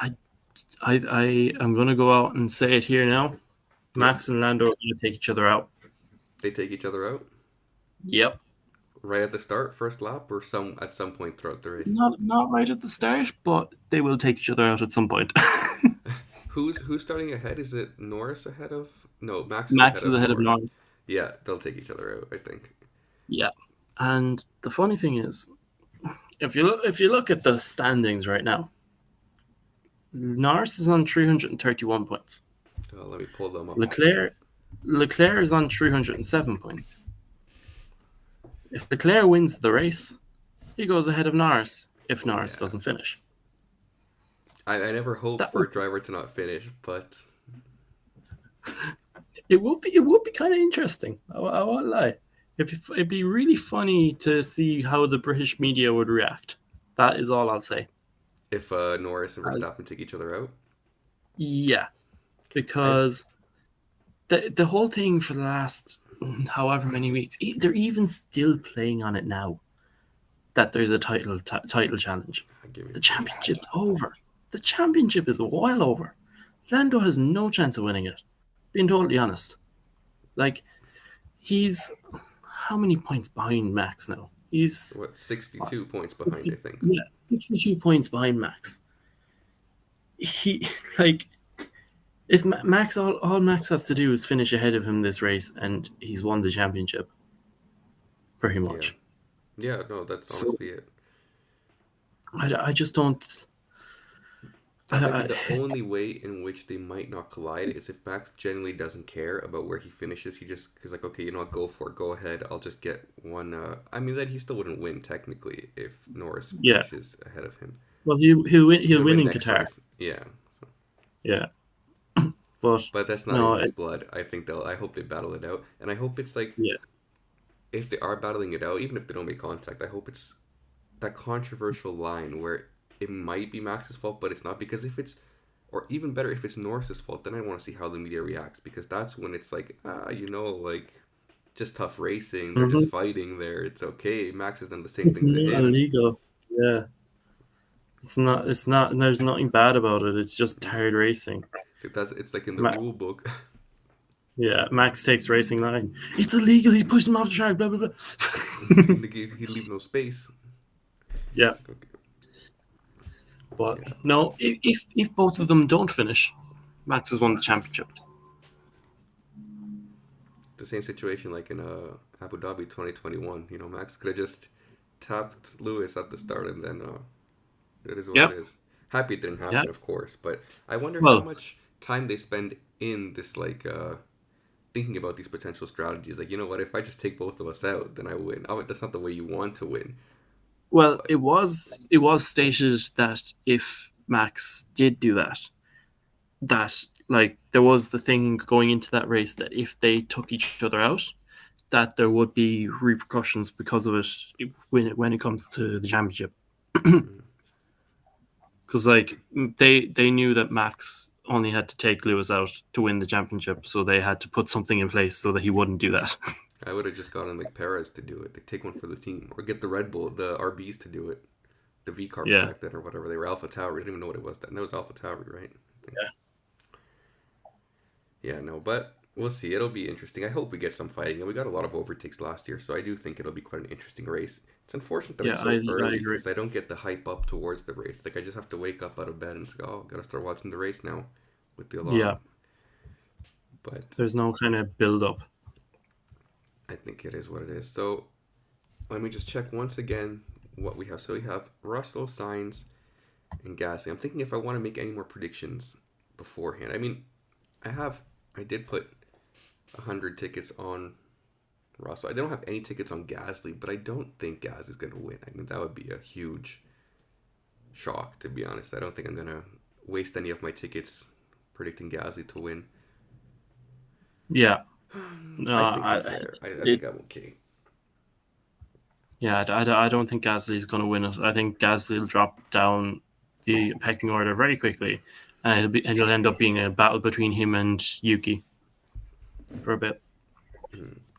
Speaker 1: I I am gonna go out and say it here now.
Speaker 2: Yeah,
Speaker 1: Max and Lando are gonna take each other out.
Speaker 2: they take each other out
Speaker 1: Yep.
Speaker 2: right at the start, first lap, or some at some point throughout the race.
Speaker 1: Not right at the start, but they will take each other out at some point.
Speaker 2: Who's starting ahead? Is it Norris ahead of? No, Max is ahead
Speaker 1: Max is
Speaker 2: of
Speaker 1: ahead of
Speaker 2: Norris.
Speaker 1: Norris.
Speaker 2: Yeah, they'll take each other out, I think.
Speaker 1: Yeah. And the funny thing is, if you look at the standings right now, Norris is on 331 points.
Speaker 2: Let me pull them up as well.
Speaker 1: Leclerc Leclerc is on 307 points. If Leclerc wins the race, he goes ahead of Norris if
Speaker 2: Oh
Speaker 1: Norris
Speaker 2: yeah,
Speaker 1: doesn't finish.
Speaker 2: I never hope
Speaker 1: That
Speaker 2: for
Speaker 1: would
Speaker 2: a driver to not finish, but
Speaker 1: it would be kind of interesting. I won't lie. It'd be really funny to see how the British media would react. That is all I'll say.
Speaker 2: if Norris and
Speaker 1: Uh,
Speaker 2: Verstappen take each other out,
Speaker 1: yeah,
Speaker 2: I
Speaker 1: because the whole thing for the last however many weeks, they're even still playing on it now that there's a title challenge.
Speaker 2: give me
Speaker 1: The
Speaker 2: give me a second.
Speaker 1: championship's over. The championship is well over. Lando has no chance of winning it. Being totally honest, like he's how many points behind Max now? He's
Speaker 2: What,
Speaker 1: what,
Speaker 2: 62 points behind, I
Speaker 1: 60,
Speaker 2: think.
Speaker 1: yeah, 62 points behind Max. He like if Max all Max has to do is finish ahead of him this race, and he's won the championship pretty
Speaker 2: Yeah,
Speaker 1: much.
Speaker 2: yeah, no, that's
Speaker 1: So
Speaker 2: honestly it.
Speaker 1: I just don't.
Speaker 2: I mean, the
Speaker 1: It's,
Speaker 2: only way in which they might not collide is if Max genuinely doesn't care about where he finishes. He just is like, okay, I'll go for it. Go ahead. I'll just get one. I mean, then he still wouldn't win technically if Norris
Speaker 1: yeah.
Speaker 2: finishes ahead of him.
Speaker 1: Well, he'll win.
Speaker 2: He
Speaker 1: He'll
Speaker 2: would
Speaker 1: win
Speaker 2: win
Speaker 1: in
Speaker 2: next
Speaker 1: Qatar.
Speaker 2: race. Yeah,
Speaker 1: Yeah, but
Speaker 2: but that's not in
Speaker 1: no.
Speaker 2: his blood. I think they'll. I hope they battle it out, and I hope it's like
Speaker 1: Yeah,
Speaker 2: if they are battling it out, even if they don't make contact, I hope it's that controversial line where it might be Max's fault, but it's not, because if it's, or even better, if it's Norris's fault, then I want to see how the media reacts, because that's when it's like, like just tough racing. They're just
Speaker 1: hmm
Speaker 2: fighting there. It's okay. Max has done the same
Speaker 1: it's
Speaker 2: thing to
Speaker 1: not
Speaker 2: him.
Speaker 1: illegal. Yeah, it's not. It's not. There's nothing bad about it. It's just tired racing.
Speaker 2: It's like in the
Speaker 1: Ma-
Speaker 2: rule book.
Speaker 1: yeah, Max takes racing line. It's illegal. He pushed him off the track. Blah blah blah.
Speaker 2: He'd leave no space.
Speaker 1: yeah,
Speaker 2: It's like, okay.
Speaker 1: but
Speaker 2: Yeah.
Speaker 1: no. If both of them don't finish, Max has won the championship.
Speaker 2: The same situation like in Abu Dhabi 2021. Max could have just tapped Lewis at the start, and then it is what it
Speaker 1: Yep.
Speaker 2: is. Happy it didn't
Speaker 1: Yeah.
Speaker 2: happen, of course, but I wonder how
Speaker 1: Well,
Speaker 2: much time they spend in this, like, thinking about these potential strategies. Like, you know what? If I just take both of us out, then I win. Oh, that's not the way you want to win.
Speaker 1: well,
Speaker 2: But
Speaker 1: it was stated that if Max did do that, that like there was the thing going into that race that if they took each other out, that there would be repercussions because of it when it comes to the championship.
Speaker 2: mm,
Speaker 1: Because like they knew that Max only had to take Lewis out to win the championship, so they had to put something in place so that he wouldn't do that.
Speaker 2: I would have just gotten like Perez to do it. They take one for the team, or get the Red Bull, the RBs to do it. The V carbs
Speaker 1: yeah,
Speaker 2: back then, or whatever they were. Alpha Tauri. I didn't even know what it was then. That was Alpha Tauri, right? I think.
Speaker 1: yeah,
Speaker 2: Yeah, no, but we'll see. It'll be interesting. I hope we get some fighting. And we got a lot of overtakes last year, so I do think it'll be quite an interesting race. It's unfortunate that
Speaker 1: yeah.
Speaker 2: it's
Speaker 1: I
Speaker 2: so
Speaker 1: I
Speaker 2: early
Speaker 1: agree.
Speaker 2: because I don't get the hype up towards the race. Like, I just have to wake up out of bed and say, oh, gotta start watching the race now with the
Speaker 1: Yeah,
Speaker 2: alarm. But
Speaker 1: there's no kind of build up.
Speaker 2: I think it is what it is. So let me just check once again what we have. So we have Russell, Sainz, and Gasly. I'm thinking if I want to make any more predictions beforehand. I mean, I have I did put 100 tickets on Russell. I don't have any tickets on Gasly, but I don't think Gasly's going to win. I mean, that would be a huge shock, to be honest. I don't think I'm going to waste any of my tickets predicting Gasly to win.
Speaker 1: Yeah. No,
Speaker 2: I think I'm fair. I think
Speaker 1: it's
Speaker 2: I'm okay.
Speaker 1: yeah. I don't think Gasly's going to win it. I think Gasly will drop down the pecking order very quickly, and it'll end up being a battle between him and Yuki for a bit.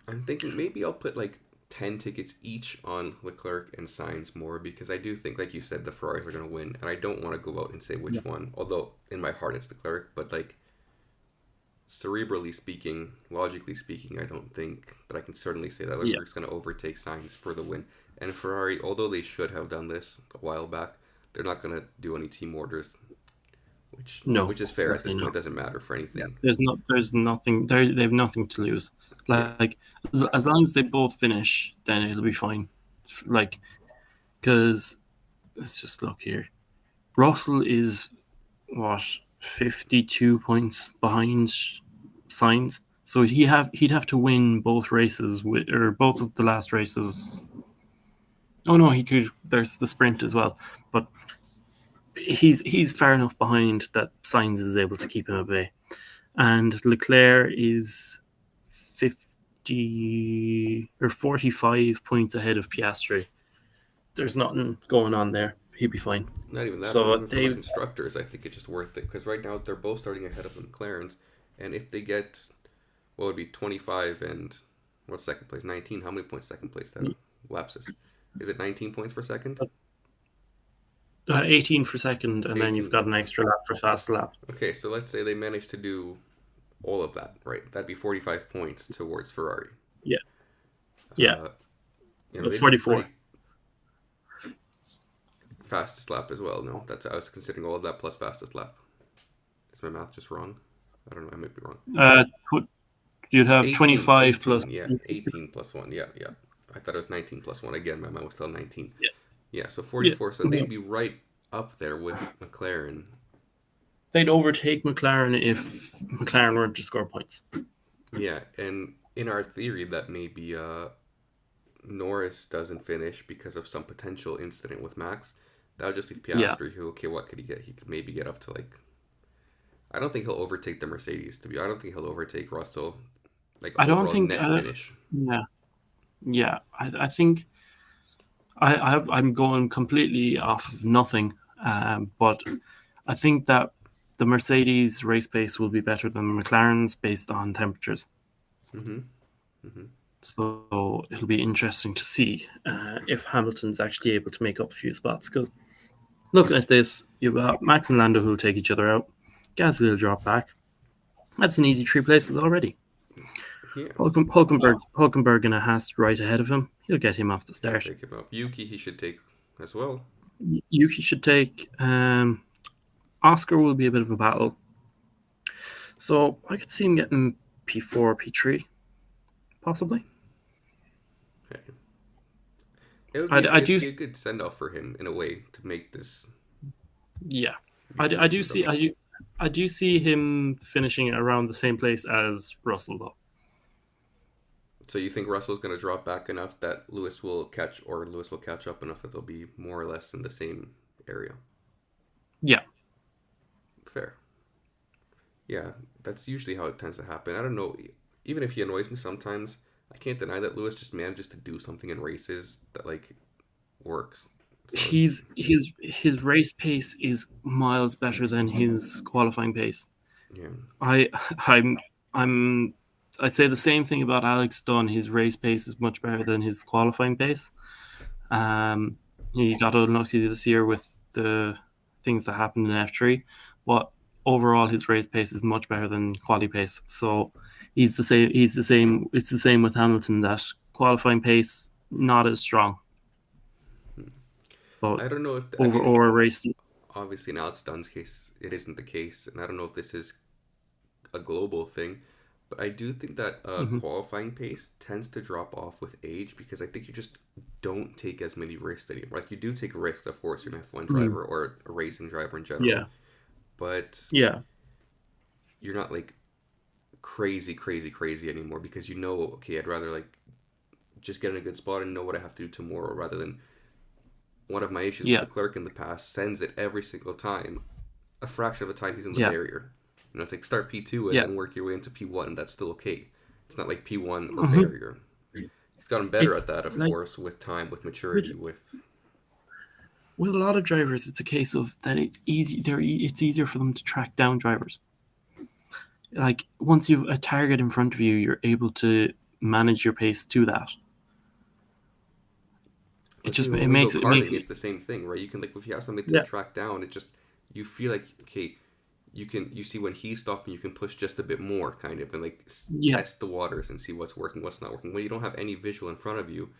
Speaker 2: I'm thinking maybe I'll put like 10 tickets each on Leclerc and Sainz more because I do think, like you said, the Ferraris are going to win. And I don't want to go out and say
Speaker 1: Yeah.
Speaker 2: which one, although in my heart it's Leclerc. But like cerebrally speaking, logically speaking, I don't think. But I can certainly say that
Speaker 1: Yeah.
Speaker 2: Leclerc's going to overtake Sainz for the win. And Ferrari, although they should have done this a while back, they're not going to do any team orders,
Speaker 1: No,
Speaker 2: which is fair at this
Speaker 1: definitely
Speaker 2: point.
Speaker 1: not.
Speaker 2: It doesn't matter for
Speaker 1: Yeah.
Speaker 2: anything.
Speaker 1: There's nothing. They have nothing to lose.
Speaker 2: Yeah.
Speaker 1: Like as long as they both finish, then it'll be fine. Like because let's just look here. Russell is what 52 points behind Signs, so he'd have to win both races or both of the last races. Oh no, he could. There's the sprint as well, but he's far enough behind that Signs is able to keep him at bay. And Leclerc is 50 or 45 points ahead of Piastri. There's nothing going on there. He'd be fine.
Speaker 2: Not even that, but
Speaker 1: So
Speaker 2: even from a
Speaker 1: they,
Speaker 2: constructors, I think it's just worth it because right now they're both starting ahead of the McLarens, and if they get what would be 25 and what's second place 19, how many points second place that lapses? Is it 19 points per second?
Speaker 1: 18 for second, and then you've
Speaker 2: 18.
Speaker 1: got an extra lap for fast lap.
Speaker 2: Okay, so let's say they manage to do all of that, right? That'd be 45 points towards Ferrari.
Speaker 1: Yeah, yeah,
Speaker 2: Uh, they do
Speaker 1: 44.
Speaker 2: pretty fastest lap as well. No, that's I was considering all of that plus fastest lap. Is my math just wrong? I don't know. I might be wrong.
Speaker 1: Uh, you'd have
Speaker 2: 18,
Speaker 1: 25
Speaker 2: 18,
Speaker 1: plus.
Speaker 2: yeah. 18 plus 1, yeah, yeah. I thought it was 19 plus 1. Again, my mind was still 19.
Speaker 1: Yeah,
Speaker 2: Yeah, so
Speaker 1: yeah.
Speaker 2: 44. So they'd be right up there with McLaren.
Speaker 1: They'd overtake McLaren if McLaren weren't to score points.
Speaker 2: Yeah, and in our theory, that maybe Norris doesn't finish because of some potential incident with Max. That would just leave
Speaker 1: Yeah,
Speaker 2: Piastri, who, okay, what could he get? He could maybe get up to like. I don't think he'll overtake the Mercedes, I don't think he'll overtake Russell, like
Speaker 1: I don't
Speaker 2: overall
Speaker 1: think.
Speaker 2: net finish.
Speaker 1: Yeah, yeah. I think I'm going completely off of nothing, but I think that the Mercedes race pace will be better than the McLaren's based on temperatures.
Speaker 2: Mm-hmm. Mm-hmm.
Speaker 1: So it'll be interesting to see if Hamilton's actually able to make up a few spots. Because looking at this, you've got Max and Lando who will take each other out. Gasly will drop back. That's an easy 3 places already.
Speaker 2: Yeah.
Speaker 1: Hulkenberg and a Haas right ahead of him. He'll get him off the
Speaker 2: He'll
Speaker 1: start.
Speaker 2: take him up. Yuki, he should take as well.
Speaker 1: Yuki should take. Oscar will be a bit of a battle. So I could see him getting P4, P3, possibly.
Speaker 2: Okay. It would be
Speaker 1: I
Speaker 2: it'd
Speaker 1: do,
Speaker 2: be a good send off for him in a way to make
Speaker 1: yeah.
Speaker 2: these
Speaker 1: I do
Speaker 2: predictions
Speaker 1: see,
Speaker 2: up.
Speaker 1: I do see him finishing around the same place as Russell, though.
Speaker 2: So you think Russell's going to drop back enough that Lewis will catch up enough that they'll be more or less in the same area?
Speaker 1: Yeah,
Speaker 2: Fair. Yeah, that's usually how it tends to happen. I don't know. Even if he annoys me sometimes, I can't deny that Lewis just manages to do something in races that like works. So
Speaker 1: his race pace is miles better than his qualifying pace.
Speaker 2: yeah,
Speaker 1: I I'm I'm I say the same thing about Alex Dunn. His race pace is much better than his qualifying pace. Um, he got unlucky this year with the things that happened in F3, but overall his race pace is much better than quali pace. So he's the same. He's the same. It's the same with Hamilton. That qualifying pace not as strong, but
Speaker 2: I don't know if I
Speaker 1: over
Speaker 2: mean
Speaker 1: or race.
Speaker 2: obviously in Alex Dunn's case it isn't the case, and I don't know if this is a global thing, But I do think that
Speaker 1: Hmm.
Speaker 2: qualifying pace tends to drop off with age because I think you just don't take as many risks anymore. Like you do take risks, of course, you're an F1
Speaker 1: Mm.
Speaker 2: driver or a racing driver in general,
Speaker 1: Yeah,
Speaker 2: but
Speaker 1: yeah,
Speaker 2: you're not like crazy, crazy, crazy anymore because you know, okay, I'd rather like just get in a good spot and know what I have to do tomorrow rather than one of my issues with
Speaker 1: yeah,
Speaker 2: the clerk in the past sends it every single time, a fraction of the time he's in the
Speaker 1: yeah,
Speaker 2: barrier. It's like start P2 and
Speaker 1: yeah.
Speaker 2: then work your way into P1, and that's still okay. It's not like P1 or
Speaker 1: Hmm.
Speaker 2: barrier. He's gotten better
Speaker 1: It's
Speaker 2: at that, of
Speaker 1: like
Speaker 2: course, with time, with
Speaker 1: with
Speaker 2: maturity, with.
Speaker 1: with a lot of drivers, it's a case of that it's easy. It's easier for them to track down drivers. Like once you've a target in front of you, you're able to manage your pace to that.
Speaker 2: Well,
Speaker 1: It
Speaker 2: it's
Speaker 1: just
Speaker 2: even when we go
Speaker 1: it makes
Speaker 2: karting,
Speaker 1: it.
Speaker 2: it's the same thing, right? You can like if you have something to
Speaker 1: Yeah,
Speaker 2: track down, it just you feel like okay, you see when he's stopping, you can push just a bit more, kind of, and like
Speaker 1: yeah,
Speaker 2: test the waters and see what's working, what's not working. When you don't have any visual in front of you,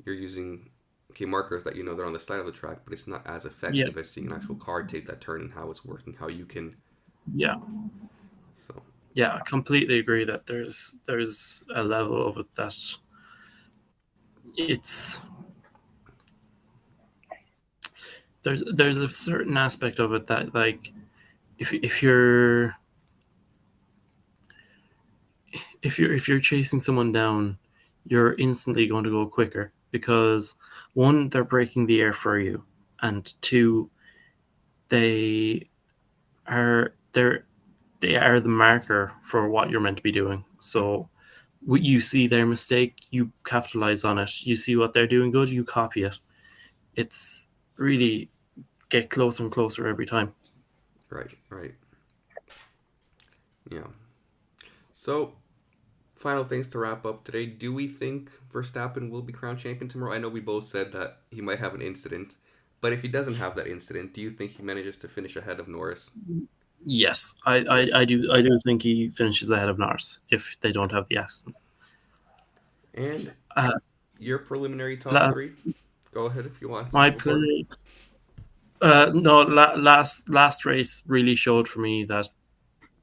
Speaker 2: you're using okay markers that you know they're on the side of the track, but it's not as
Speaker 1: yeah,
Speaker 2: effective as seeing an actual car take that turn and how it's working, how you can.
Speaker 1: yeah,
Speaker 2: So
Speaker 1: yeah. I completely agree that there's a level of it that it's there's a certain aspect of it that like if you're chasing someone down, you're instantly going to go quicker because one, they're breaking the air for you, and two, they they're they are the marker for what you're meant to be doing. So you see their mistake, you capitalize on it. You see what they're doing good, you copy it. It's really get closer and closer every time.
Speaker 2: right, right, yeah. So final things to wrap up today. Do we think Verstappen will be crowned champion tomorrow? I know we both said that he might have an incident, but if he doesn't have that incident, do you think he manages to finish ahead of Norris?
Speaker 1: Yes,
Speaker 2: Yes.
Speaker 1: I do think he finishes ahead of Norris if they don't have the accident.
Speaker 2: And
Speaker 1: Uh,
Speaker 2: your preliminary top
Speaker 1: la-
Speaker 2: three? Go ahead if you want to
Speaker 1: my
Speaker 2: go for it.
Speaker 1: play, no, last race really showed for me that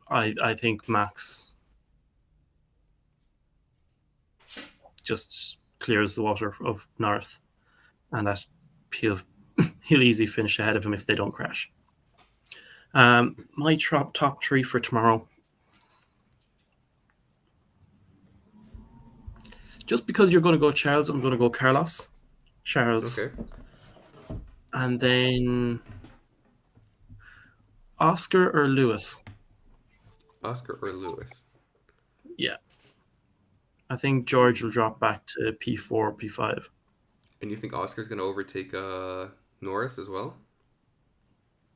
Speaker 1: I think Max just clears the water of Norris, and that he'll he'll easily finish ahead of him if they don't crash. My top three for tomorrow, just because you're going to go Charles, I'm going to go Carlos, Charles,
Speaker 2: Okay.
Speaker 1: and then Oscar or Lewis.
Speaker 2: Oscar or Lewis?
Speaker 1: Yeah, I think George will drop back to P4, P5.
Speaker 2: And you think Oscar's going to overtake Norris as well?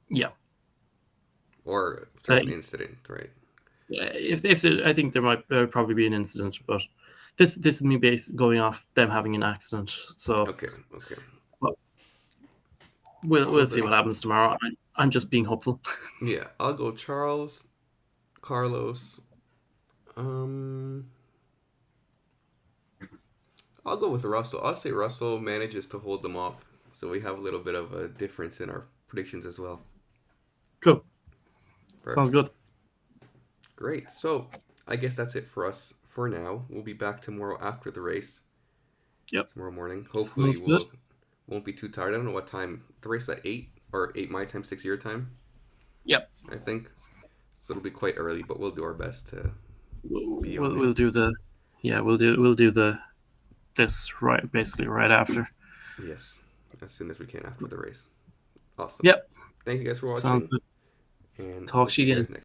Speaker 1: Yeah,
Speaker 2: Or if there's
Speaker 1: uh,
Speaker 2: an incident, right?
Speaker 1: if I think there might probably be an incident, but this is me going off them having an accident. So
Speaker 2: Okay, okay.
Speaker 1: well,
Speaker 2: So
Speaker 1: we'll see
Speaker 2: then,
Speaker 1: what happens tomorrow. I'm just being hopeful.
Speaker 2: yeah, I'll go Charles, Carlos. Um, I'll go with Russell. I'll say Russell manages to hold them off. So we have a little bit of a difference in our predictions as well.
Speaker 1: Cool, sounds
Speaker 2: Perfect.
Speaker 1: good.
Speaker 2: Great. So I guess that's it for us for now. We'll be back tomorrow after the race,
Speaker 1: Yep,
Speaker 2: tomorrow morning. Hopefully
Speaker 1: sounds good.
Speaker 2: we'll won't be too tired. I don't know what time the race is at 8 or 8 my time, 6 your time,
Speaker 1: Yep,
Speaker 2: I think. So it'll be quite early, but we'll do our best to be on it.
Speaker 1: we'll do the yeah we'll do the this right basically right after.
Speaker 2: Yes, as soon as we can after the race. Awesome.
Speaker 1: Yep,
Speaker 2: Thank you guys for
Speaker 1: sounds
Speaker 2: watching,
Speaker 1: good.
Speaker 2: and we'll
Speaker 1: Talk to
Speaker 2: see
Speaker 1: you
Speaker 2: you
Speaker 1: again.
Speaker 2: guys next